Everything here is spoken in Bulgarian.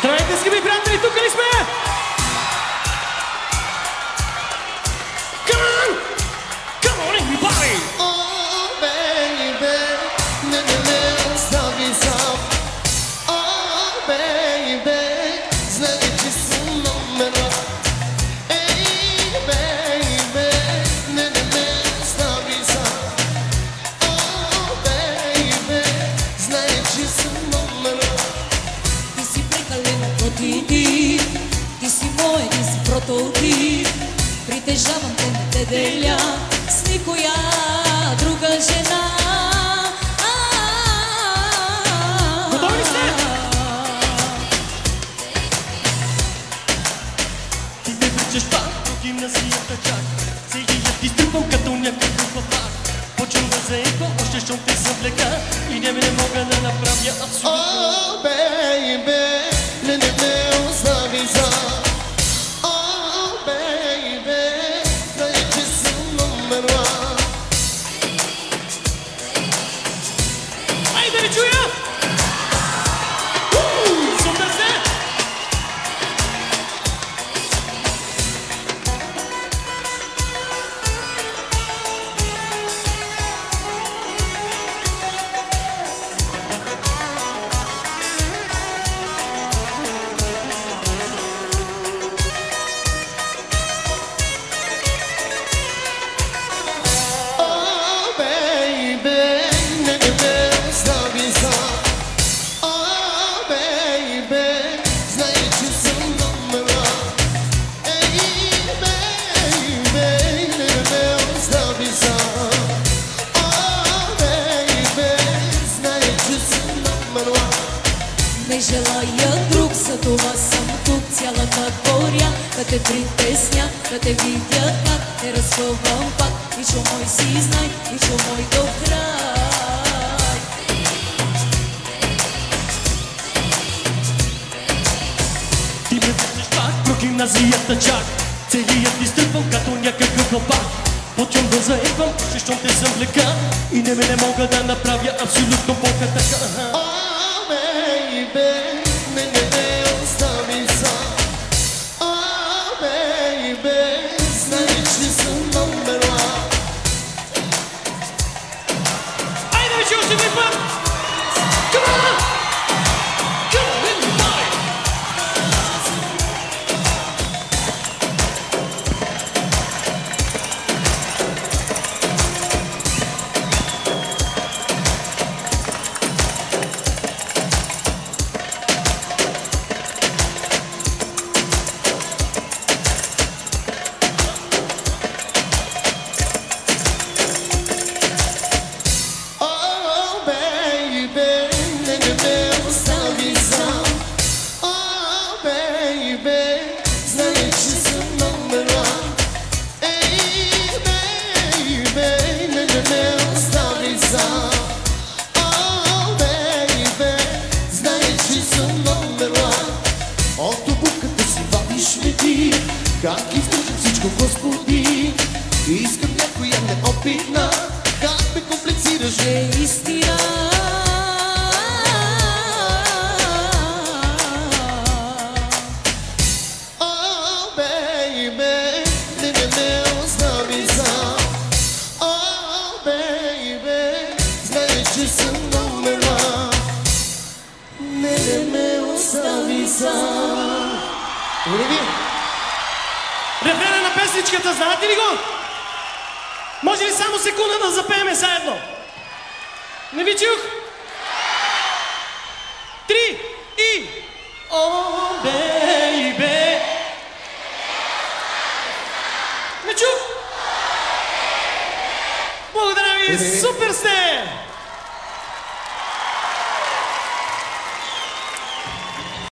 Здравейте, скъпи приятели, тук ли сме? Come on! Come on, everybody! Oh, baby, не остави сам. Oh, baby, знай, че съм номера. Ей, baby, не остави сам. Oh, baby, знай, че съм номера. Ти си прекалено прототип, ти си мой, ти си прототип. Притежавам те, не те деля с никоя друга жена. Готови ли сте? Ти ме вличаш пак до гимназията чак. Целият ти струпам като някакъв папак. Почвам да заеквам, още щом те съвлека и не мога да направя абсолютно. Oh, baby, не остави сам. Oh, baby, знай, че съм номер one. Айде да ви чуя! Супер сте! Oh, baby, не остави сам. Oh, baby, знай, че съм номер one. Ей, baby, не остави сам. Oh, baby, знай, че съм номер one. Не желая друг, за това съм тук цялата горя. Да те притесня, да те видя как те разхълвам пак. Ничо мой си знай, ничо мой до край. Ти ме вличаш пак до гимназията чак. Целият ти стръпвам като някакъв хлопак. Почвам да заеквам, още щом те съвлека и не мога да направя абсолютно по-катака. Oh, baby, не остави сам. Oh, baby, знай, че съм номер one. Айде да ви чуя още един път! Come on! Come on, everybody! Oh, baby, не остави сам. Oh, baby, знай, че съм номер one. Ей, baby, не остави сам. Oh, baby, знай, че съм номер one. От обувката си вадиш ме ти, как издръжам всичко, Господи. Искам някоя неопитна, как ме комплексираш. Е истина. Oh, baby, не остави сам. Oh, baby, знай, че съм номер one. Не ме остави сам. Добре ви? Рефрена на песничката, знаете ли го? Може ли само секунда да запееме заедно? Не ви чух? 3 и... Oh, baby. Не чух? Благодаря ви, супер сте!